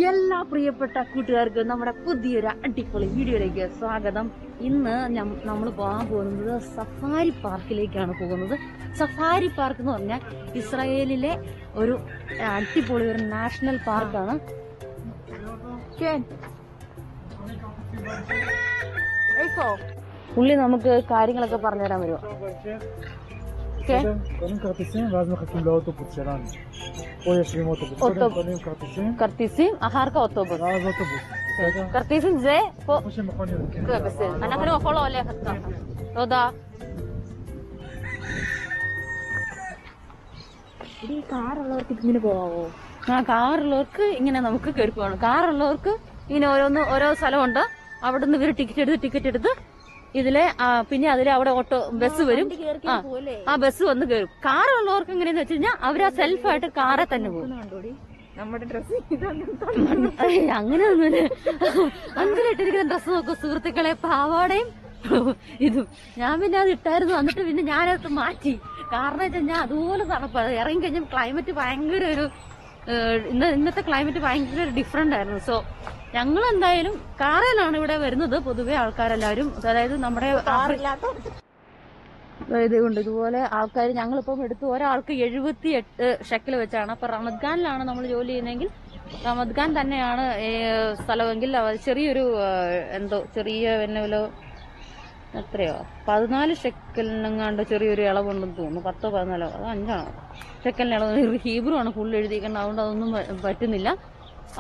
എല്ലാ പ്രിയപ്പെട്ട കൂട്ടുകാർക്കും നമ്മുടെ പുതിയൊരു അടിപൊളി വീഡിയോയിലേക്ക് സ്വാഗതം. ഇന്ന് നമ്മൾ പോകാൻ പോകുന്നത് സഫാരി പാർക്കിലേക്കാണ് പോകുന്നത്. സഫാരി പാർക്ക് എന്ന് പറഞ്ഞാൽ ഇസ്രായേലിലെ ഒരു അടിപൊളി ഒരു നാഷണൽ പാർക്കാണ്. പുള്ളി നമുക്ക് കാര്യങ്ങളൊക്കെ പറഞ്ഞുതരാൻ വരുമോ? קונים כרטיסים ואז מחכים לאוטובוס שלנו. פה יושבים אוטובוס. קודם קונים כרטיסים. כרטיסים, אחר כך אוטובוס. ואז אוטובוס. בסדר? כרטיסים זה פה. כמו שמכוניות. כן, בסדר. אנחנו יכולים ללכת ככה. תודה. ഈ കാറുള്ളവർക്ക് ഇതിങ്ങനെ പോവാമോ? കാറുള്ളവർക്ക് ഇങ്ങനെ നമുക്ക് കയറി പോകണം. കാറുള്ളവർക്ക് ഇങ്ങനെ ഓരോ സ്ഥലമുണ്ട്. അവിടെ നിന്ന് ഇവര് ടിക്കറ്റ് എടുത്ത് ഇതിലെ പിന്നെ അതിലെ അവിടെ ഓട്ടോ ബസ് വരും. ആ ബസ് വന്ന് കയറും. കാറുള്ളവർക്ക് എങ്ങനെയാന്ന് വെച്ച് കഴിഞ്ഞാൽ അവരാ സെൽഫായിട്ട് കാറെ തന്നെ പോകും. നമ്മുടെ ഡ്രസ് അങ്ങനെയൊന്നുമില്ല. അഞ്ചിലിട്ടിരിക്കുന്ന ഡ്രസ്സ് നോക്കും സുഹൃത്തുക്കളെ, പാവാടയും ഇതും. ഞാൻ പിന്നെ അത് ഇട്ടായിരുന്നു. എന്നിട്ട് പിന്നെ ഞാനത് മാറ്റി. കാരണം വെച്ചാൽ ഞാൻ അതുപോലെ തണുപ്പ് ഇറങ്ങി കഴിഞ്ഞാൽ ക്ലൈമറ്റ് ഭയങ്കര ഒരു ഇന്നത്തെ ക്ലൈമറ്റ് ഭയങ്കര ഡിഫറെന്റ് ആയിരുന്നു. സോ ഞങ്ങൾ എന്തായാലും കാറിലാണ് ഇവിടെ വരുന്നത് പൊതുവെ ആൾക്കാരെല്ലാവരും. അതായത് നമ്മുടെ ഇതുകൊണ്ട് ഇതുപോലെ ആൾക്കാർ ഞങ്ങളിപ്പം എടുത്ത് ഒരാൾക്ക് 78 ഷെക്കൽ വെച്ചാണ്. അപ്പൊ റമദ്ഖാനിലാണ് നമ്മൾ ജോലി ചെയ്യുന്നതെങ്കിൽ റമദ്ഖാൻ തന്നെയാണ് സ്ഥലമെങ്കിൽ ചെറിയൊരു ചെറിയ വെന്നവിലോ എത്രയോ 14 ഷെക്കലിനെങ്ങാണ്ട് ചെറിയൊരു ഇളവുണ്ടെന്ന് തോന്നുന്നു. 10 14 അത് 5 ഷെക്കലിന് ഇളവ്. ഹീബ്രു ആണ് ഫുള്ള് എഴുതിയിരിക്കുന്നത്. അതുകൊണ്ട് അതൊന്നും പറ്റുന്നില്ല.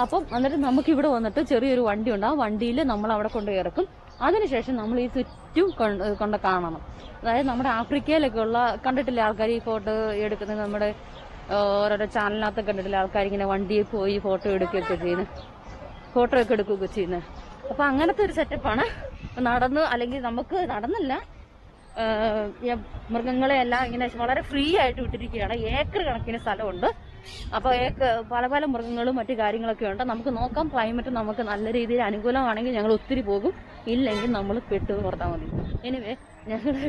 അപ്പം എന്നിട്ട് നമുക്ക് ഇവിടെ വന്നിട്ട് ചെറിയൊരു വണ്ടി ഉണ്ട്. ആ വണ്ടിയിൽ നമ്മൾ അവിടെ കൊണ്ട് ഇറക്കും. അതിനുശേഷം നമ്മൾ ഈ ചുറ്റും കൊണ്ട് കാണണം. അതായത് നമ്മുടെ ആഫ്രിക്കയിലൊക്കെ ഉള്ള കണ്ടിട്ടില്ലേ ആൾക്കാർ ഈ ഫോട്ടോ എടുക്കുന്നത്? നമ്മുടെ ഓരോരോ ചാനലിനകത്ത് കണ്ടിട്ടില്ലേ ആൾക്കാർ ഇങ്ങനെ വണ്ടിയിൽ പോയി ഫോട്ടോ എടുക്കുകയൊക്കെ ചെയ്യുന്നത്. അപ്പൊ അങ്ങനത്തെ ഒരു സെറ്റപ്പാണ്. നടന്ന് അല്ലെങ്കിൽ നമുക്ക് നടന്നല്ല, മൃഗങ്ങളെയെല്ലാം ഇങ്ങനെ വളരെ ഫ്രീ ആയിട്ട് വിട്ടിരിക്കുകയാണ്. ഏക്കർ കണക്കിന് സ്ഥലമുണ്ട്. അപ്പൊ പല പല മൃഗങ്ങളും മറ്റു കാര്യങ്ങളൊക്കെ ഉണ്ട്. നമുക്ക് നോക്കാം. ക്ലൈമറ്റ് നമുക്ക് നല്ല രീതിയിൽ അനുകൂലമാണെങ്കിൽ ഞങ്ങൾ ഒത്തിരി പോകും, ഇല്ലെങ്കിൽ നമ്മൾ പെട്ട് പുറത്താൽ മതി. എനിവേ ഞങ്ങള്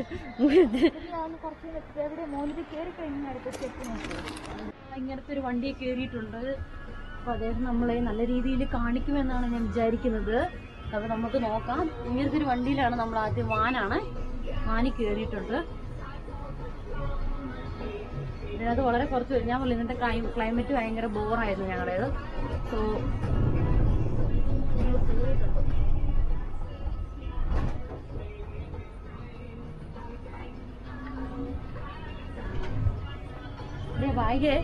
ഇങ്ങനത്തെ ഒരു വണ്ടിയെ കയറിയിട്ടുണ്ട്. അപ്പൊ അദ്ദേഹം നമ്മളെ നല്ല രീതിയിൽ കാണിക്കുമെന്നാണ് ഞാൻ വിചാരിക്കുന്നത്. അപ്പൊ നമുക്ക് നോക്കാം. ഇങ്ങനത്തെ ഒരു വണ്ടിയിലാണ് നമ്മൾ ആദ്യം വാനി കയറിയിട്ടുണ്ട്. ഇതിനകത്ത് വളരെ കുറച്ച് ഞാൻ പറഞ്ഞു ഇന്നത്തെ ക്ലൈമറ്റ് ഭയങ്കര ബോറായിരുന്നു ഞങ്ങളുടേത്. സോ ഭാഗ്യേ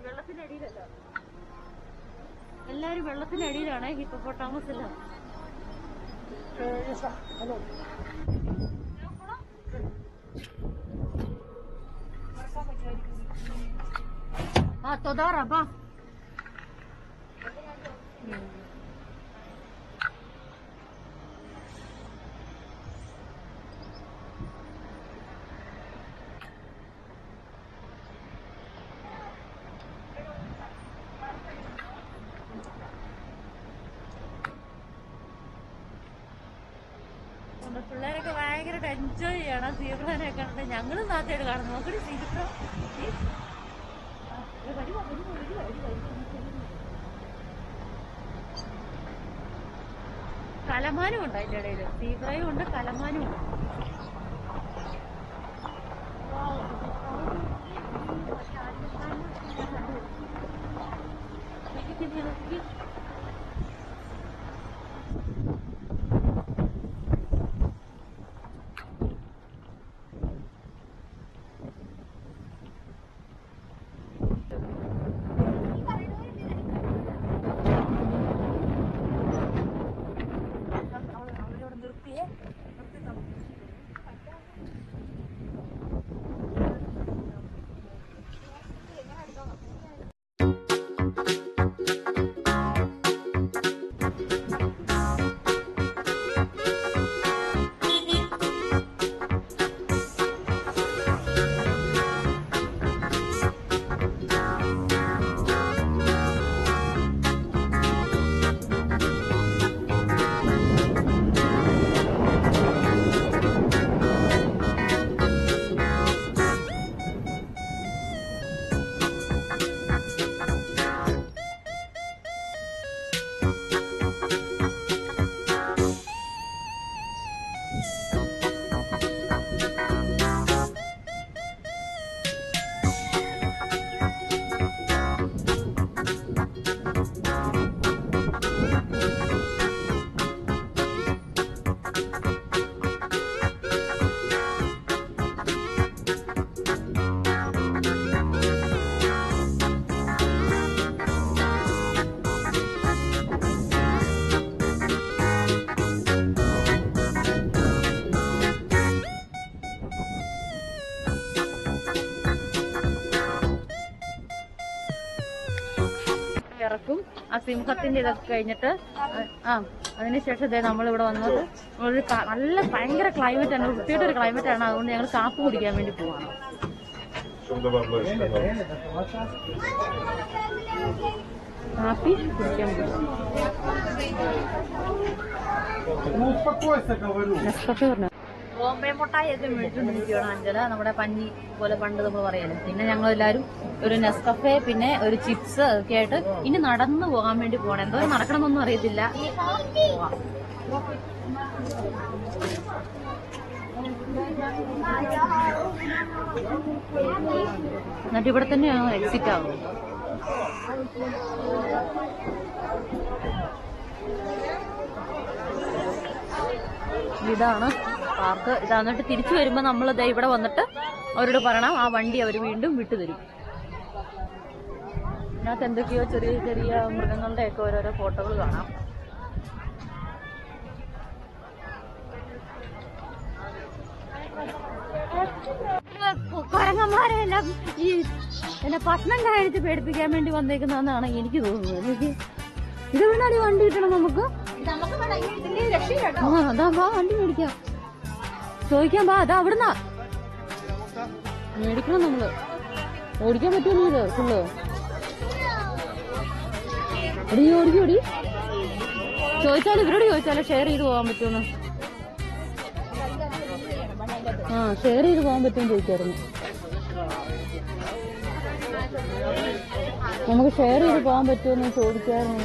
വെള്ളത്തിനടിയിലല്ല, എല്ലാരും വെള്ളത്തിനടിയിലാണ്. ഹിപ്പോപ്പൊട്ടാമസ് എല്ലാം תודה רבה. എൻജോയ് ചെയ്യണം സീബ്രനെ കണ്ട്. ഞങ്ങളും നാട്ടിൽ കാണും. നോക്കടി സീബ്ര കലമാനും ഉണ്ട് അതിന്റെ ഇടയിൽ. സീബ്രയും ഉണ്ട്, കലമാനും ഉണ്ട്. ഇറക്കും. ആ സിംഹത്തിന്റെ ഇതൊക്കെ കഴിഞ്ഞിട്ട് അതിനുശേഷം ഇതേ നമ്മളിവിടെ വന്നത് ഒരു നല്ല ഭയങ്കര ക്ലൈമറ്റ് ആണ്, വൃത്തിയുടെ ഒരു ക്ലൈമറ്റ് ആണ്. അതുകൊണ്ട് ഞങ്ങൾ കാപ്പി കുടിക്കാൻ വേണ്ടി പോവാണ്. കാപ്പി കുടിക്കാൻ പോവാം. ബോംബെ മുട്ടായിയൊക്കെ മേടിച്ചുകൊണ്ടിരിക്കുകയാണ് അഞ്ജല. നമ്മുടെ പഞ്ഞി പോലെ പണ്ട് നമ്മൾ പറയാലും. പിന്നെ ഞങ്ങളെല്ലാവരും ഒരു നെസ്കഫെ പിന്നെ ഒരു ചിപ്സ് ഒക്കെ ആയിട്ട് ഇനി നടന്നു പോകാൻ വേണ്ടി പോകണം. എന്തോ നടക്കണമെന്നൊന്നും അറിയത്തില്ല. എന്നിട്ട് ഇവിടെ തന്നെയാണോ എക്സിറ്റ് ആവുന്നത്? ഇതാണ് പാർക്ക്. ഇത് എന്നിട്ട് തിരിച്ചു വരുമ്പോ നമ്മൾ ഇവിടെ വന്നിട്ട് അവരോട് പറയണം, ആ വണ്ടി അവർ വീണ്ടും വിട്ടുതരും. ഇതിനകത്ത് എന്തൊക്കെയോ ചെറിയ ചെറിയ മൃഗങ്ങളുടെ ഒക്കെ ഓരോരോ ഫോട്ടോകൾ കാണാം. കുരങ്ങന്മാരെല്ലാം ഈ എന്നെ ഭക്ഷണം കഴിച്ച് പേടിപ്പിക്കാൻ വേണ്ടി വന്നേക്കുന്നതെന്നാണ് എനിക്ക് തോന്നുന്നത്. ഇത് വേണാടി വണ്ടി കിട്ടണം നമുക്ക്. അതാ വാ വണ്ടി മേടിക്കാം. ചോദിക്കാൻ വാ. അതാ അവിടുന്നാ മേടിക്കണം നമ്മള്. ഓടിക്കാൻ പറ്റുമോ ഇത് ഫുള്ള്? എടി ഓടിക്കോടി. ചോദിച്ചാലും ഇവരോട് ചോദിച്ചാലോ ഷെയർ ചെയ്ത് പോകാൻ പറ്റുമെന്ന്. ഷെയർ ചെയ്ത് പോകാൻ പറ്റുമെന്ന് ചോദിക്കായിരുന്നു. നമുക്ക് ഷെയർ ചെയ്ത് പോകാൻ പറ്റുമെന്ന് ചോദിക്കായിരുന്നു.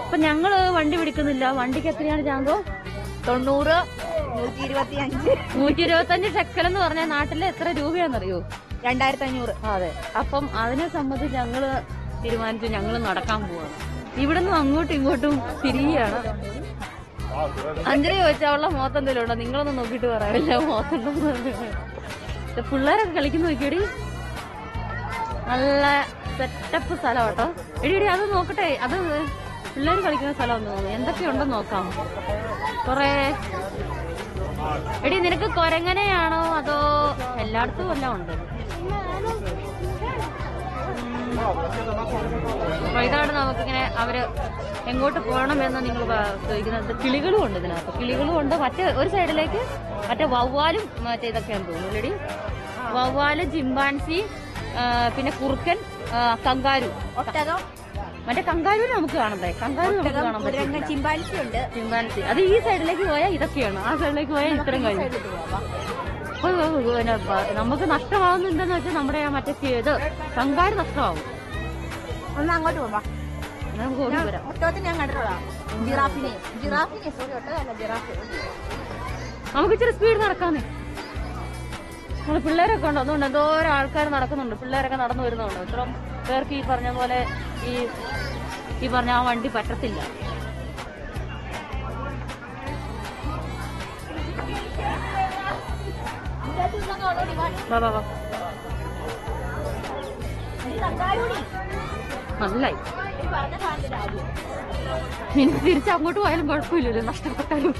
അപ്പൊ ഞങ്ങള് വണ്ടി പിടിക്കുന്നില്ല. വണ്ടിക്ക് എത്രയാണ് ചാങ്കോ? 90, 125. 125 ഷെക്കൽ എന്ന് പറഞ്ഞാൽ നാട്ടില് എത്ര രൂപയാണെന്നറിയോ? 2500. അതെ. അപ്പം അതിനെ സംബന്ധിച്ച് ഞങ്ങള് തീരുമാനിച്ചു ഞങ്ങൾ നടക്കാൻ പോവാണ്. ഇവിടുന്ന് അങ്ങോട്ടും ഇങ്ങോട്ടും തിരിയാണ്. അഞ്ജലി ചോദിച്ചാൽ അവളുടെ മുഖത്ത് എന്തെങ്കിലും ഉണ്ടോ? നിങ്ങളൊന്നും നോക്കിയിട്ട് പറയാനില്ല മുഖത്തുണ്ടോ. പിള്ളേരൊക്കെ കളിക്കുന്ന നോക്കിയടി. നല്ല സെറ്റപ്പ് സ്ഥലം കേട്ടോ. എടി അത് നോക്കട്ടെ. അത് പിള്ളേർ കളിക്കുന്ന സ്ഥലം തോന്നുന്നു. എന്തൊക്കെയുണ്ടെന്ന് നോക്കാം. കൊറേ എടി നിനക്ക് കൊരങ്ങനെയാണോ അതോ എല്ലായിടത്തും എല്ലാം ഉണ്ട്? അപ്പൊ ഇതാണ് നമുക്കിങ്ങനെ അവര് എങ്ങോട്ട് പോകണമെന്ന് നിങ്ങൾ ചോദിക്കുന്നത്. കിളികളും ഉണ്ട് ഇതിനകത്ത്. കിളികളും ഉണ്ട്. മറ്റേ ഒരു സൈഡിലേക്ക് മറ്റേ വവ്വാലും മറ്റേ ഇതൊക്കെയാന്ന് തോന്നുന്നു. അല്ലടി വവ്വാല്, ചിമ്പാൻസി, പിന്നെ കുറുക്കൻ, കങ്കാരു. ഒട്ടകം, മറ്റേ കങ്കാരൂര് നമുക്ക് കാണണ്ടേ? കങ്കാരു നമുക്ക് കാണാൻ പറ്റും. ചിമ്പാൻസി ഉണ്ട്. ചിമ്പാൻസി അത് ഈ സൈഡിലേക്ക് പോയാൽ ഇതൊക്കെയാണ്, ആ സൈഡിലേക്ക് പോയാൽ ഇത്രയും കഴിഞ്ഞു. അപ്പൊ പിന്നെ നമുക്ക് നഷ്ടമാകുന്നുണ്ടെന്ന് വെച്ചാൽ നമ്മുടെ മറ്റേ ഇത് കങ്കാര് നഷ്ടമാവും. ഒന്ന് അങ്ങോട്ട് പോവാ. നമുക്ക് ഓടി വരാം. ഒട്ടകത്തിന് ഞാൻ കണ്ടിട്ടുള്ള ജിറാഫിനെ സോറി ഒട്ടകല്ല ജിറാഫ്. നമുക്ക് ഇച്ചിരി സ്പീഡ് നടക്കാന്നേ. നമ്മള് പിള്ളേരൊക്കെ ഉണ്ട്, അതുകൊണ്ട് എന്തോരം ആൾക്കാർ നടക്കുന്നുണ്ട്. പിള്ളേരൊക്കെ നടന്നു വരുന്നുണ്ട്. ഇത്ര പേർക്ക് ഈ പറഞ്ഞ പോലെ ഈ പറഞ്ഞ ആ വണ്ടി പറ്റത്തില്ല. നല്ലായി. എനിക്ക് തിരിച്ച് അങ്ങോട്ട് പോയാലും കുഴപ്പമില്ലല്ലോ, നഷ്ടപ്പെട്ടാലും.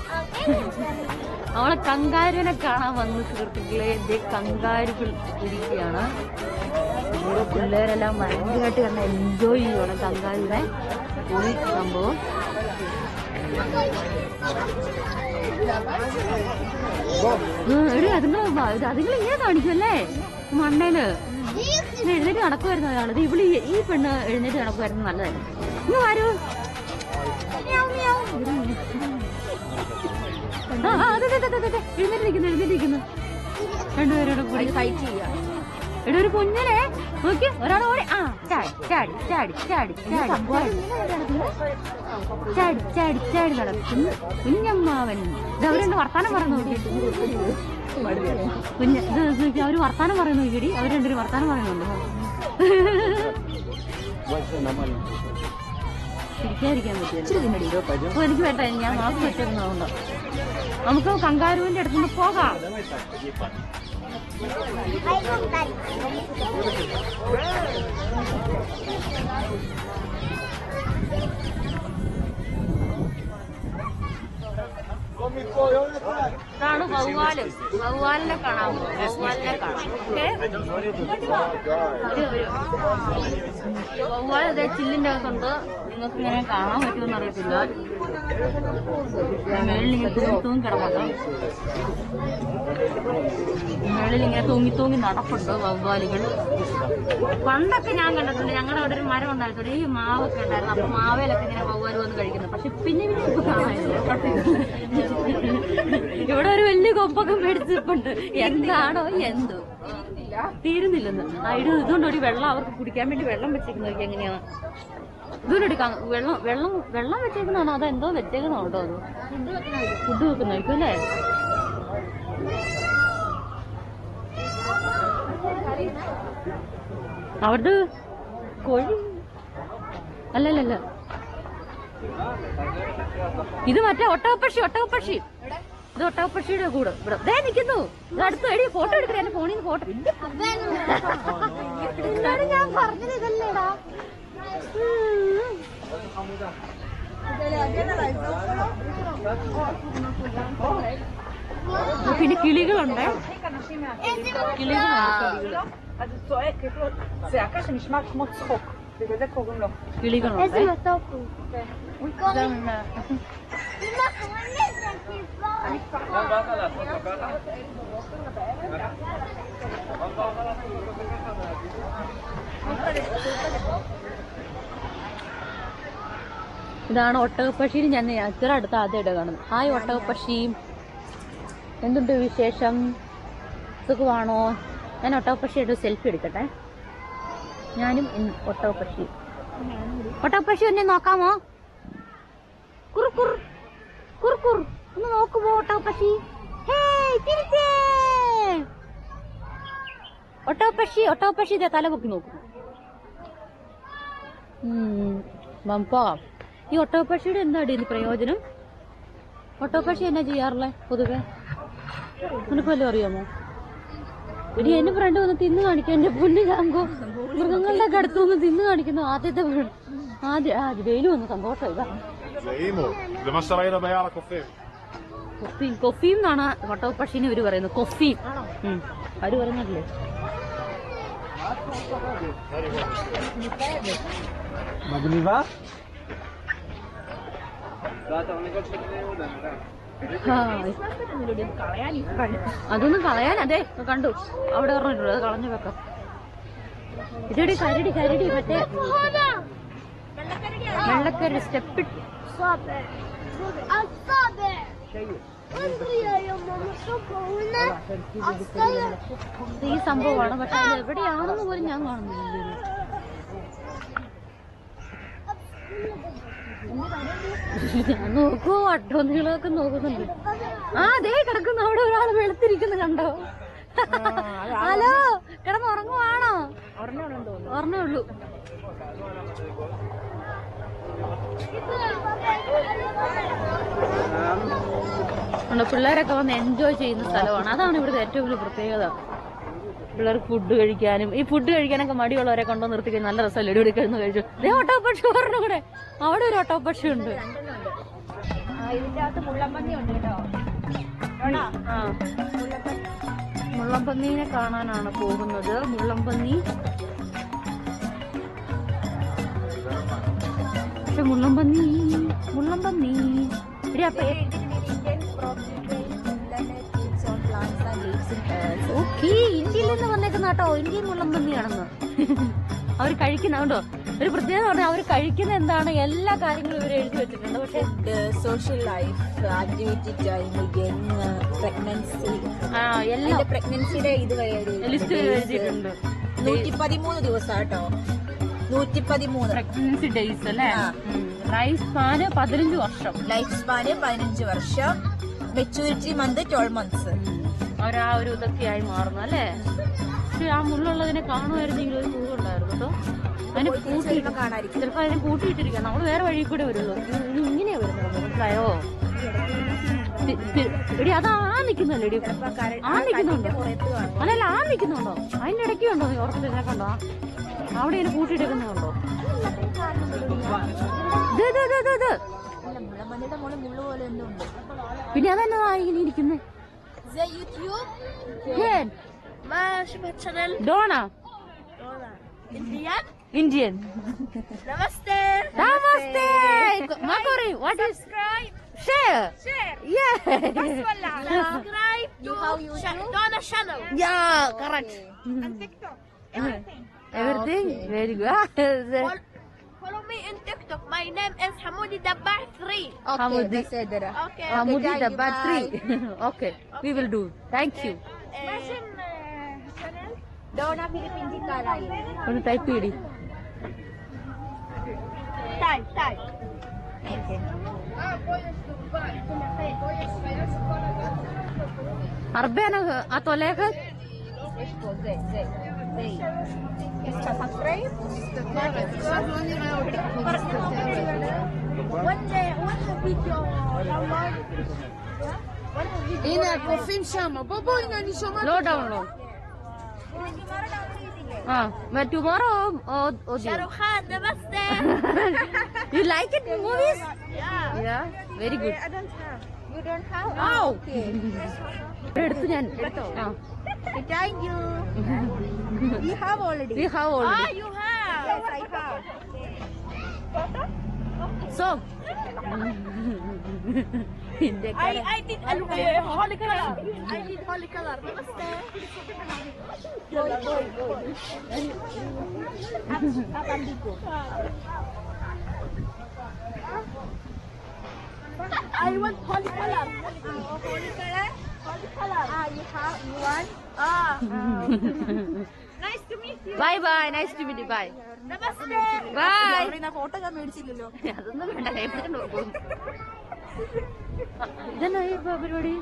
അവളെ കങ്കാരുവിനെ കാണാൻ വന്ന് സുഹൃത്തുക്കളെ, കങ്കാരുകൾ ഇരിക്കുകയാണ്. ഇവിടെ പിള്ളേരെല്ലാം ഭയങ്കരമായിട്ട് കണ്ട എൻജോയ് ചെയ്യണം കങ്കാരുവിനെ. പോയി സംഭവം അതുങ്ങൾ ഇങ്ങനെ കാണിക്കുമല്ലേ മണ്ണേല്. എഴുന്നേറ്റ് നടക്കുമായിരുന്നു ഒരാളത്. ഇവിടെ ഈ പെണ്ണ് എഴുന്നേറ്റ് നടക്കുമായിരുന്നു. നല്ലതായിരുന്നു. ഇങ്ങ് വരൂ. എഴുന്നേറ്റിരിക്കുന്നു രണ്ടുപേരോട് കൂടി ഫൈറ്റ് ചെയ്യുക. ഇവിടെ ഒരു കുഞ്ഞനെ നോക്കി ഒരാൾ ഓടി. ചാടി ചാടി ചാടി ചാടി ചാടി ചാടി ചാടി നടക്കുന്നു കുഞ്ഞമ്മാവൻ. ഇത് അവരുണ്ട് വർത്താനം പറഞ്ഞു നോക്കി. അവര് വർത്താനം പറയുന്നു നോക്കിയടി. അവർ രണ്ടൊരു വർത്താനം പറയുന്നുണ്ട്. ചിരിക്കാതിരിക്കാൻ പറ്റില്ല. അപ്പൊ എനിക്ക് വേണ്ട, ഞാൻ മാസ്ക് വെച്ചിരുന്നതുകൊണ്ട്. നമുക്ക് കങ്കാരുവിന്റെ അടുത്തുനിന്ന് പോകാം. ഇതാണ് വവ്വാല്. വവ്വാലിനെ കാണാം. വവ്വാലിനെ കാണാം. വവ്വാൽ അതേ ചില്ലിന്റെ അകത്തുണ്ട്. നിങ്ങൾക്ക് ഇങ്ങനെ കാണാൻ പറ്റുമെന്ന് അറിയത്തില്ല. മേളിലിങ്ങനെ തൂങ്ങി കിടക്കാം. മേളിലിങ്ങനെ തൂങ്ങി നടപ്പുണ്ട് വവ്വാലുകൾ. പണ്ടൊക്കെ ഞാൻ കണ്ടിട്ടുണ്ട്. ഞങ്ങളുടെ അവിടെ ഒരു മരം ഉണ്ടായിരുന്നു, ഈ മാവൊക്കെ ഉണ്ടായിരുന്നു. അപ്പൊ മാവേലൊക്കെ ഇങ്ങനെ വവ്വാല് വന്ന് കഴിക്കുന്നു. പക്ഷെ പിന്നെ ഇപ്പൊ കാണാനില്ല. ഇവിടെ ഒരു വലിയ കൊമ്പൊക്കെ മേടിച്ചിട്ടുണ്ട്. എന്താണോ എന്തോ തീരുന്നില്ലെന്ന്. ഇതുകൊണ്ടൊരു വെള്ളം അവർക്ക് കുടിക്കാൻ വേണ്ടി വെള്ളം വെച്ചേക്കുന്നത് എങ്ങനെയാണ്? ഇതുകൊണ്ടൊരു വെള്ളം വെച്ചേക്കുന്നതാണോ അതെന്തോ വെച്ചേക്കുന്നോ കേട്ടോ? അത് ഫുഡ് വെക്കുന്നതായിരിക്കും അല്ലേ? അവരുടെ കോഴി അല്ലല്ല, ഇത് മറ്റേ ഒട്ടകപ്പക്ഷി. ഇത് ഒട്ടകപ്പക്ഷിയുടെ കൂടെ ഇവിടെ ദേ നിൽക്കുന്നു. ഇത് അടുത്ത് എടി ഫോട്ടോ എടുക്കണേ. എന്റെ ഫോണിൽ നിന്ന് ഫോട്ടോ. ഞാൻ പറഞ്ഞത് ഇതല്ലേടാ. പിന്നെ കിളികളുണ്ട്. കിളികളുണ്ട്. ഇതാണ് ഒട്ടകപ്പക്ഷിയിൽ ഞാൻ ഇത്ര അടുത്ത് ആദ്യമായിട്ട് കാണുന്നത്. ഹായ് ഒട്ടകപ്പക്ഷിയും, എന്തുണ്ട് വിശേഷം? സുഖമാണോ? ഞാൻ ഒട്ടകപ്പക്ഷിയായിട്ട് സെൽഫി എടുക്കട്ടെ. ഞാനും ഒട്ടകപ്പക്ഷി. ഒട്ടകപ്പക്ഷി എന്നെ നോക്കാമോ? കുറുക്കുർ കുറുക്കുർ ഒന്ന് നോക്കുമോ ഒട്ടകപ്പക്ഷി? ഒട്ടകപ്പക്ഷി ഇതേ തല പൊക്കി നോക്കും. പോകാം. ഈ ഒട്ടകപ്പക്ഷിയുടെ എന്താടി ഇത് പ്രയോജനം? ഒട്ടകപ്പക്ഷി എന്നാ ചെയ്യാറില്ലേ പൊതുവെ? നിനക്ക് വല്ലതും അറിയാമോ? ഇടി എന്റെ ഫ്രണ്ട് വന്ന് തിന്നു കാണിക്കാൻ. എന്റെ പൊന്നു ചാങ്കോ, മൃഗങ്ങളുടെ ഒക്കെ അടുത്ത് വന്ന് തിന്നു കാണിക്കുന്നു. ആദ്യത്തെ വെയിലും വന്ന് സന്തോഷം. ഇതാ കൊഫീം എന്നാണ് ഒട്ടകപ്പക്ഷിനെ ഇവര് പറയുന്നത്. കൊഫീം അവര് പറയുന്നല്ലേ. അതൊന്നും കളയാൻ. അതെ കണ്ടു അവിടെ പറഞ്ഞിട്ടുണ്ട്, അത് കളഞ്ഞു വെക്കാം. ഇതടി കരടി കരടി മറ്റേ വെള്ളക്കരടി സ്റ്റെപ്പ് ഈ സംഭവമാണ്. പക്ഷെ അത് എവിടെയാണെന്ന് പോലും ഞാൻ കാണുന്നില്ല. ഞാൻ നോക്കൂ അട്ടോന്നികളൊക്കെ നോക്കുന്നുണ്ട്. ആ അതേ കിടക്കുന്നു അവിടെ ഒരാൾ വെളുത്തിരിക്കുന്നു കണ്ടോ? ഹലോ കിടന്നുറങ്ങുവാണോ? ഓർമ്മേ ഉള്ളൂ. പിള്ളേരൊക്കെ വന്ന് എൻജോയ് ചെയ്യുന്ന സ്ഥലമാണ്. അതാണ് ഇവിടുത്തെ ഏറ്റവും വലിയ പ്രത്യേകത. പിള്ളേർക്ക് ഫുഡ് കഴിക്കാനും ഈ ഫുഡ് കഴിക്കാനൊക്കെ മടിയുള്ളവരെ കൊണ്ടു നിർത്തിക്കാൻ നല്ല രസമല്ലേ? ഇവിടെ കിടന്ന് കഴിച്ചു. അതേ ഓട്ടോപക്ഷി പറഞ്ഞു കൂടെ. അവിടെ ഒരു ഓട്ടോപക്ഷി ഉണ്ട്. ഇതിന്റെ അകത്ത് മുള്ളമ്പന്നി ഉണ്ട് കേട്ടോ. മുള്ളമ്പന്നീനെ കാണാനാണ് പോകുന്നത്. മുള്ളമ്പന്നി പക്ഷെ മുള്ളമ്പന്നി ഓക്കേ ഇന്ത്യയിൽ നിന്ന് വന്നേക്കുന്ന കേട്ടോ. ഇന്ത്യൻ മുള്ളമ്പന്നിയാണെന്ന് അവർ കഴിക്കുന്നുണ്ടോ? ഒരു പ്രത്യേകത പറഞ്ഞാൽ അവർ കഴിക്കുന്ന എന്താണ് എല്ലാ കാര്യങ്ങളും ഇവർ എഴുതി വെച്ചിട്ടുണ്ട്. പക്ഷെ social life, activity time, pregnancy, എല്ലാം പ്രഗ്നൻസിയുടെ ഇത് ലിസ്റ്റ് എഴുതിയിട്ടുണ്ട്. 113 ദിവസം കേട്ടോ. 113 പ്രഗ്നൻസി ഡേയ്സ് അല്ലേ? ലൈഫ് സ്പാന് 15 വർഷം. ലൈഫ് സ്പാന് 15 വർഷം. Maturity month 12 months. അവരാ ഒരു ഇതൊക്കെയായി മാറുന്നു അല്ലേ? പക്ഷെ ആ മുള്ളുള്ളതിനെ കാണുമായിരുന്നെങ്കിൽ ഒരു സുഖം ഉണ്ടായിരുന്നു കേട്ടോ. അതിനെ ചിലപ്പോ അതിനെ കൂട്ടിയിട്ടിരിക്കാം. നമ്മള് വേറെ വഴി കൂടെ വരുള്ളൂ. ഇങ്ങനെയാ വരുന്നത്. മനസ്സിലായോ? എടി അതാ നിക്കുന്നല്ലോ. എടി ആ നിക്കുന്നുണ്ടോ? അല്ലല്ല ആ നിക്കുന്നുണ്ടോ? അതിന്റെ ഇടയ്ക്ക് ഉണ്ടോ? ഉറപ്പിനെ കണ്ടോ? അവിടെ ഇതിനെ കൂട്ടിയിട്ടേക്കുന്നുണ്ടോ? പിന്നെ അതെന്നാ ഇങ്ങനെ ഇരിക്കുന്നേ? Dona Indian. Namaste. Namaste. Makori, what is share? Yeah. Subscribe to Donna channel. Yeah, correct. And TikTok. Everything very good. Follow me in TikTok. My name is Hamoudi Dabbar 3. Hamoudi. Okay. Hamoudi Dabbar 3. Okay, we will do. Thank you. Channel Donna Philippine Kalay. ഒന്ന് type ചെയ്യടി. Type. Okay. Arbena atau leher? Zay. Subscribe. One video download. הנה הקופים שם, בואי אני שומעת. לא download. tomorrow or Shahrukh Khan, namaste. You like it movies? Yeah. Very good. I don't have. You don't have? Oh. Okay. എടുത്തു ഞാൻ. Thank you. You have already. We have already. You have. Yes, I have. So. I did holy color. I did holy color. Namaste. Boy. Kapan dito? I want holy color. Holy color? Holy color. You want? Nice to meet you. Bye. Nice to meet you. Bye. Namaste. Bye. Photo ഞാൻ മേടിച്ചില്ലല്ലോ. അതൊന്നും വേണ്ട. ഇതെന്നാ പരിപാടി?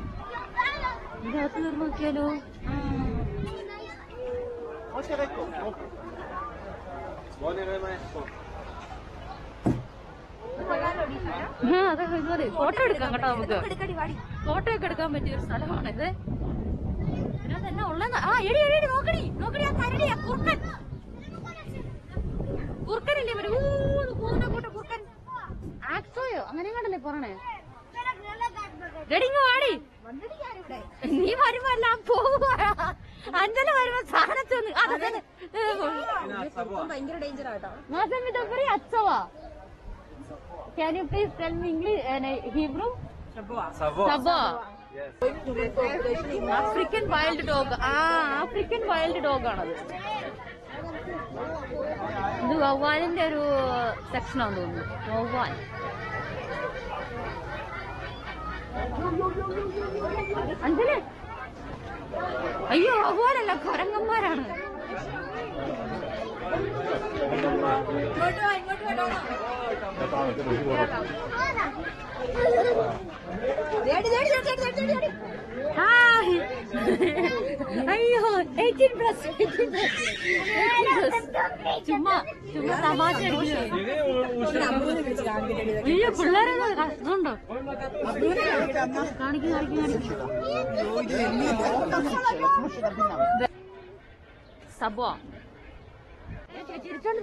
ഇതിനകത്ത് കയറി നോക്കിയാലോ? അതൊക്കെ ഇതുപോലെ ഫോട്ടോ എടുക്കാം കേട്ടോ. നമുക്ക് ഫോട്ടോ ഒക്കെ എടുക്കാൻ പറ്റിയ ഒരു സ്ഥലമാണിത്. ഇതിനകത്ത് എന്നാ ഉള്ളത്? എടി നോക്കടി ആ കരടിയാ കുർക്കനില്ലേ? കുർക്കൻ ആക്സോയോ അങ്ങനെ കണ്ടല്ലേ പറയണേ? ഗഡിങ് വാടി. നീ വരുമ്പോ എല്ലാം പോവാ. അഞ്ചല വരുമ്പോ സാധനത്ത് ഭയങ്കര ഡേഞ്ചർ ആട്ടോ. അച്ചവാ. Can you please tell me English and Hebrew? Sabah. Yes. African wild dog. African wild dog ആണത്. ഇത് വവ്വാലിന്റെ ഒരു സെക്ഷനാന്ന് തോന്നുന്നു. വവ്വാൽ. അഞ്ചല്. അയ്യോ വവ്വാലല്ല, കുരങ്ങന്മാരാണ്. ഹായ്. അയ്യോ 18+. ചുമ്മാ തമാശ അടിക്കുന്നു. അയ്യോ പിള്ളേരെ ഇതുണ്ടോ? കാണിക്കും. സബോ ചിരിച്ചോണ്ട്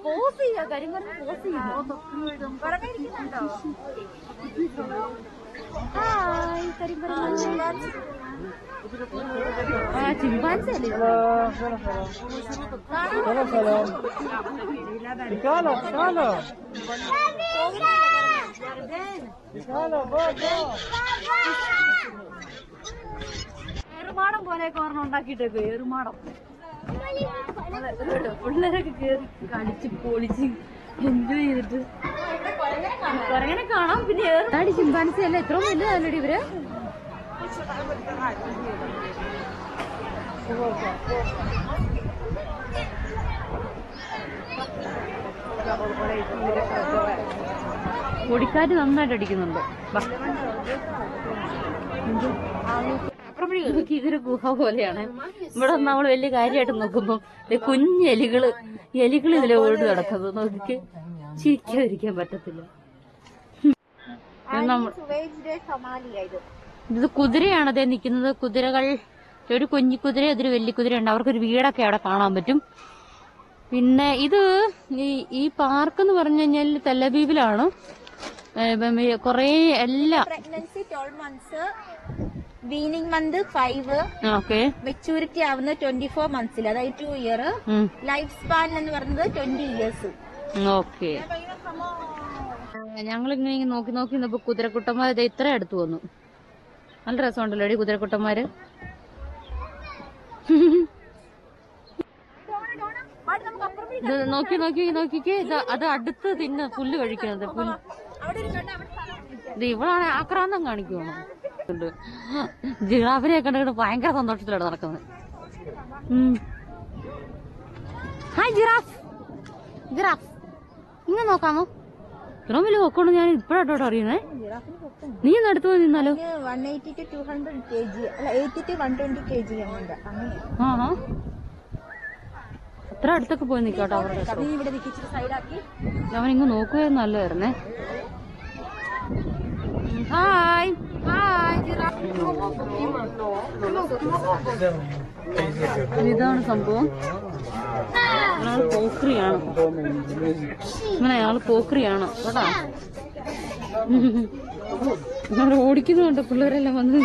പോസ് ചെയ്യാ. കരിമരുന്ന് പോസ് ചെയ്യുന്നുണ്ടോ? ഹായ് കരിമരുന്ന്. ചിമ്പാൻസി അല്ലേ? ഏറുമാടം പോലെയൊക്കെ ഒരെണ്ണം ഉണ്ടാക്കിയിട്ടേക്ക്. ഏറുമാടം പിള്ളേരൊക്കെ കേറി കളിച്ച് പൊളിച്ച് എൻജോയ് ചെയ്തിട്ട് കുരങ്ങനെ കാണാം. പിന്നെ ഏറി ചിമ്പാൻസി അല്ല, ഇത്രയും വലുതല്ലടി ഇവര്. പൊടിക്കാറ്റ് നന്നായിട്ട് അടിക്കുന്നുണ്ട്. ഇതൊരു ഗുഹ പോലെയാണ്. ഇവിടെ നമ്മൾ വലിയ കാര്യമായിട്ട് നോക്കുമ്പോ കുഞ്ഞെലികള് ഇതിലെ ഓട് കിടക്കുന്നത് നോക്കി ചിരിക്കാതിരിക്കാൻ പറ്റത്തില്ല. ഇത് കുതിരയാണ് അതേ നിക്കുന്നത്. കുതിരകൾ, ഒരു കുഞ്ഞി കുതിര, അതൊരു വലിയ കുതിരയുണ്ട്. അവർക്കൊരു വീടൊക്കെ അവിടെ കാണാൻ പറ്റും. പിന്നെ ഇത് ഈ പാർക്ക് എന്ന് പറഞ്ഞു കഴിഞ്ഞാൽ തെല്ലബീബിലാണ്. കൊറേ എല്ലാ വീനിങ് മന്ത് 5, മെച്ചൂരിറ്റി ആവുന്നത് 24 മന്ത്സിൽ, അതായത് 2 ഇയർ. ലൈഫ് സ്പാൻ എന്ന് പറയുന്നത് 20 ഇയേഴ്സ്. ഓക്കെ. ഞങ്ങളിങ്ങനെ നോക്കി നിന്നപ്പോ കുതിരക്കുട്ടന്മാർ ഇത്ര അടുത്ത് വന്നു. നല്ല രസമുണ്ടല്ലോ അടി കുതിരക്കുട്ടന്മാര്. നോക്കിക്കേ, അത് അടുത്ത് തിന്ന് പുല്ല് കഴിക്കുന്നത്. ഇത് ഇവളാണ് ആക്രാന്തം കാണിക്കുവാണോ? ജിറാഫിനെ കണ്ടിട്ട് ഭയങ്കര സന്തോഷത്തിലാണ് നടക്കുന്നത്. Hi giraffe. ഇങ്ങനെ നോക്കാമോ? ഇത്രയും വലിയ പൊക്കോണ്ട് ഞാൻ ഇപ്പഴാട്ടോ അറിയുന്നേ. നീ ഒന്ന് അടുത്ത് പോയി നിന്നാലോ? 180 to 200 kg, അല്ല 80 to 120 kg ആണ്. ആണോ? അത്ര അടുത്തൊക്കെ പോയി നിക്കോട്ടോ. അവരുടെ അവനിങ്ങ് നോക്കുകയെന്ന് നല്ലതായിരുന്നേ. ഹായ് ഇതാണ് സംഭവം. അയാൾ പോക്രിയാണ്. കേട്ടാ. ഓടിക്കുന്നുണ്ട് പിള്ളേരെല്ലാം വന്ന്.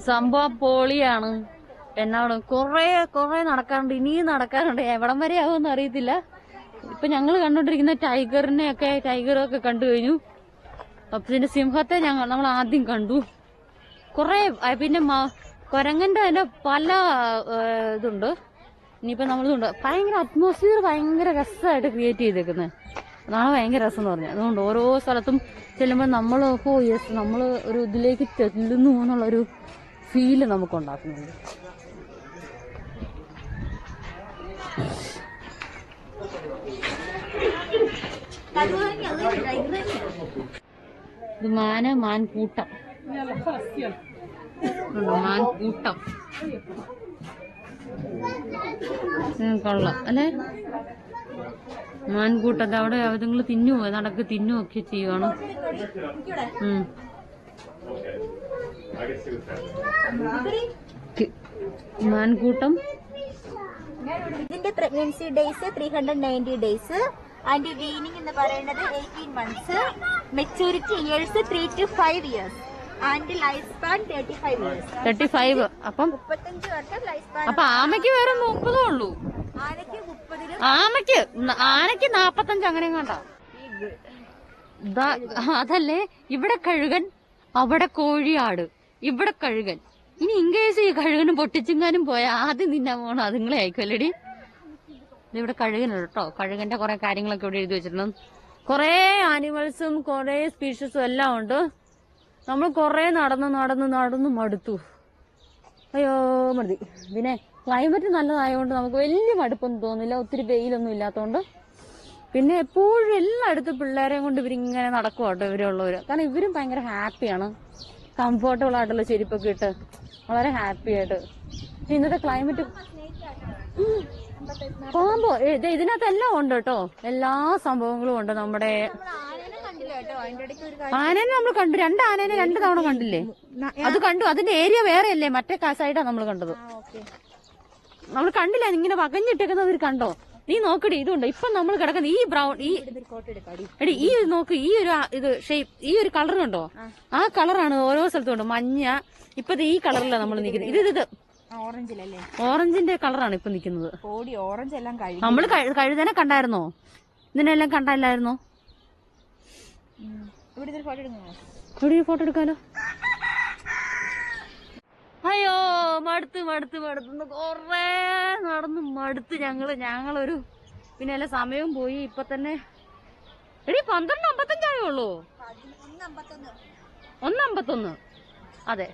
സംഭവം പൊളിയാണ്. എന്നാണ് കൊറേ നടക്കാറുണ്ട്, ഇനിയും നടക്കാറുണ്ട്. എവിടം വരെ ആവുമെന്ന് അറിയത്തില്ല. ഇപ്പൊ ഞങ്ങൾ കണ്ടോണ്ടിരിക്കുന്ന ടൈഗറൊക്കെ കണ്ടു കഴിഞ്ഞു. അപ്പൊ ഇതിന്റെ സിംഹത്തെ നമ്മൾ ആദ്യം കണ്ടു. പിന്നെ കുരങ്ങന്റെ തന്നെ പല ഇതുണ്ട്. ഇനിയിപ്പോ നമ്മളിതുണ്ട്. ഭയങ്കര അറ്റ്മോസ്ഫിയർ ഭയങ്കര രസമായിട്ട് ക്രിയേറ്റ് ചെയ്തേക്കുന്നത്. അതാണ് ഭയങ്കര രസം എന്ന് പറഞ്ഞത്. അതുകൊണ്ട് ഓരോ സ്ഥലത്തും ചെല്ലുമ്പോൾ നമ്മൾ നമ്മൾ ഒരു ഇതിലേക്ക് ചെല്ലുന്നു എന്നുള്ളൊരു ഫീല് നമുക്ക് ഉണ്ടാക്കുന്നുണ്ട്. ഇത് മാൻകൂട്ടം. കൊള്ളാം അല്ലേ? മാൻകൂട്ടം അവിടെ അതുങ്ങൾ തിന്നുമൊക്കെ ചെയ്യുവാണ്. മാൻകൂട്ടം. ഇതിന്റെ പ്രഗ്നൻസി ഡേയ്സ് 390 ഡേയ്സ്. അതിന്റെ വീനിങ് എന്ന് പറയുന്നത് 18 months. Maturity years 3 to 5 years. And life span 35 years. 35. അപ്പം 35 വർഷം ലൈഫ് സ്പാൻ. അപ്പൊ ആമയ്ക്ക് വേറെ 30 ഉള്ളൂ. ആനയ്ക്ക് 30. ആനയ്ക്ക് 45 അങ്ങനെ കണ്ട. അതല്ലേ ഇവിടെ കഴുകൻ, അവിടെ കോഴിയാട്. ഇവിടെ കഴുകൻ, ഇനി ഇൻകേസ് ഈ കഴുകനും പൊട്ടിച്ചെങ്ങാനും പോയാൽ ആദ്യം തിന്നാൻ പോകണം അതുങ്ങളെ ആയിക്കോല്ലടി. ഇവിടെ കഴുകനുണ്ട് കേട്ടോ. കഴുകന്റെ കുറെ കാര്യങ്ങളൊക്കെ ഇവിടെ എഴുതി വെച്ചിട്ടുണ്ട്. കുറെ ആനിമൽസും കുറെ സ്പീഷീസും എല്ലാം ഉണ്ട്. നമ്മൾ കുറെ നടന്ന് മടുത്തു. അയ്യോ മതി. പിന്നെ ക്ലൈമറ്റ് നല്ലതായതുകൊണ്ട് നമുക്ക് വലിയ മടുപ്പൊന്നും തോന്നില്ല. ഒത്തിരി വെയിലൊന്നും ഇല്ലാത്തതുകൊണ്ട്. പിന്നെ എപ്പോഴും എല്ലായിടത്തും പിള്ളേരെയും കൊണ്ട് ഇവരിങ്ങനെ നടക്കും കേട്ടോ ഇവരുള്ളവര്. കാരണം ഇവരും ഭയങ്കര ഹാപ്പിയാണ്. കംഫർട്ടബിൾ ആയിട്ടുള്ള ചെരുപ്പൊക്കെ ഇട്ട് വളരെ ഹാപ്പി ആയിട്ട്. ഇന്നത്തെ ക്ലൈമറ്റ് പാമ്പോ ഇതിനകത്തെല്ലാം ഉണ്ട് കേട്ടോ. എല്ലാ സംഭവങ്ങളും ഉണ്ട്. നമ്മുടെ ആനേനെ നമ്മൾ കണ്ടു. 2 ആനേനെ 2 തവണ കണ്ടില്ലേ? അത് കണ്ടു. അതിന്റെ ഏരിയ വേറെ അല്ലേ? മറ്റേ സൈഡാണ് നമ്മൾ കണ്ടത്. നമ്മൾ കണ്ടില്ല. ഇങ്ങനെ വകഞ്ഞിട്ടേക്കുന്നത് അവർ കണ്ടോ? നീ നോക്കടി. ഇതുണ്ട് ഇപ്പൊ നമ്മൾ കിടക്കുന്ന ഈ ബ്രൗൺ എടി ഈ നോക്ക്. ഈ ഒരു ഇത് ഷേപ്പ് ഈ ഒരു കളർ കണ്ടോ? ആ കളറാണ് ഓരോ സ്ഥലത്തും ഉണ്ട്. മഞ്ഞ. ഇപ്പത്തെ ഈ കളറിലാണ് നമ്മൾ നിൽക്കുന്നത്. ഇത് ഓറഞ്ചിലല്ലേ? ഓറഞ്ചിന്റെ കളറാണ് ഇപ്പൊ നിൽക്കുന്നത്. ഓറഞ്ച് എല്ലാം നമ്മള് കഴുതനെ കണ്ടായിരുന്നോ? ഇതിനെല്ലാം കണ്ടില്ലായിരുന്നോ? ഇവിടെ ഫോട്ടോ എടുക്കാലോ. അയ്യോ മടുത്ത് കൊറേ നടന്ന് മടുത്ത് ഞങ്ങളൊരു പിന്നെ അല്ല സമയവും പോയി. ഇപ്പൊ തന്നെ എടി 12:55 ആയുള്ളൂ. 1:51. അതെ.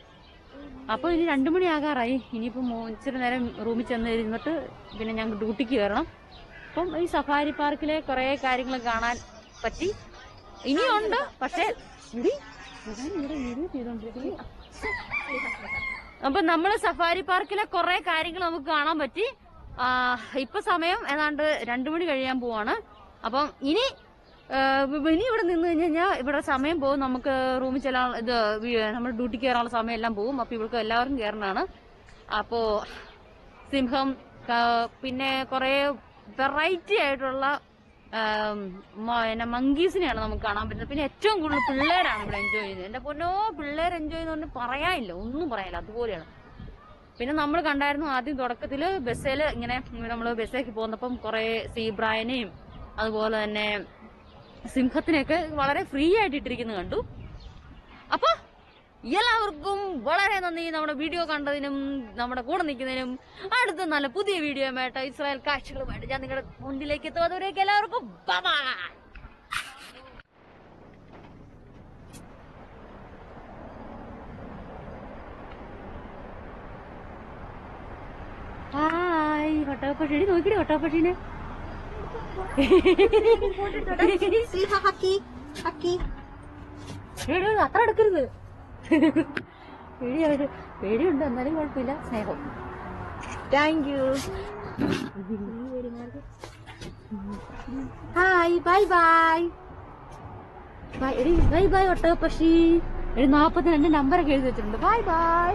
അപ്പൊ ഇനി 2 മണിയാകാറായി. ഇനിയിപ്പോ ഇച്ചിരി നേരം റൂമിൽ ചെന്ന് ഇരുന്നിട്ട് പിന്നെ ഞങ്ങൾ ഡ്യൂട്ടിക്ക് കയറണം. അപ്പം ഈ സഫാരി പാർക്കിലെ കുറെ കാര്യങ്ങൾ കാണാൻ പറ്റി. ഇനിയുണ്ട്. പക്ഷെ അപ്പൊ നമ്മള് സഫാരി പാർക്കിലെ കുറെ കാര്യങ്ങൾ നമുക്ക് കാണാൻ പറ്റി. ഇപ്പൊ സമയം ഏതാണ്ട് 2 മണി കഴിയാൻ പോവാണ്. അപ്പം ഇനി ഇവിടെ നിന്ന് കഴിഞ്ഞാൽ ഇവിടെ സമയം പോകും. നമുക്ക് റൂമിൽ ചെല്ലാൻ നമ്മൾ ഡ്യൂട്ടിക്ക് കയറാനുള്ള സമയം എല്ലാം പോകും. അപ്പൊ ഇവർക്ക് എല്ലാവർക്കും കയറണാണ്. അപ്പോ സിംഹം പിന്നെ കുറെ വെറൈറ്റി ആയിട്ടുള്ള മങ്കീസിനെയാണ് നമുക്ക് കാണാൻ പറ്റുന്നത്. പിന്നെ ഏറ്റവും കൂടുതൽ പിള്ളേരാണ് ഇവിടെ എൻജോയ് ചെയ്യുന്നത്. എന്റെ പൊന്നോ പിള്ളേർ എൻജോയ് ചെയ്യുന്നതുകൊണ്ട് പറയാനില്ല, ഒന്നും പറയാനില്ല. അതുപോലെയാണ്. പിന്നെ നമ്മൾ കണ്ടായിരുന്നു ആദ്യം തുടക്കത്തില് ബസ്സിൽ ഇങ്ങനെ നമ്മള് ബസ്സിലേക്ക് പോകുന്നപ്പം കുറെ സീബ്രായനെയും അതുപോലെ തന്നെ സിംഹത്തിനെയൊക്കെ വളരെ ഫ്രീ ആയിട്ട് ഇട്ടിരിക്കുന്നത് കണ്ടു. അപ്പൊ എല്ലാവർക്കും വളരെ നന്ദി നമ്മുടെ വീഡിയോ കണ്ടതിനും നമ്മുടെ കൂടെ നിൽക്കുന്നതിനും. അടുത്ത നല്ല പുതിയ വീഡിയോ ആയിട്ട് ഇസ്രായേൽ കാഴ്ചകളുമായിട്ട് ഞാൻ നിങ്ങളുടെ മുന്നിലേക്ക് എത്തുന്നവരേക്ക് എല്ലാവർക്കും ബൈ. ഹായ് ഒട്ടകപ്പക്ഷി നോക്കിടി. ഒട്ടകപ്പക്ഷീനെ അത്ര എടുക്കരുത്. പേടിയുണ്ട് എന്നാലും കുഴപ്പമില്ല. സ്നേഹം. Thank you. Hi bye bye എടി. ബൈ ബൈ ഒട്ടകപ്പക്ഷി. 42 നമ്പറൊക്കെ എഴുതി വെച്ചിട്ടുണ്ട്. Bye by.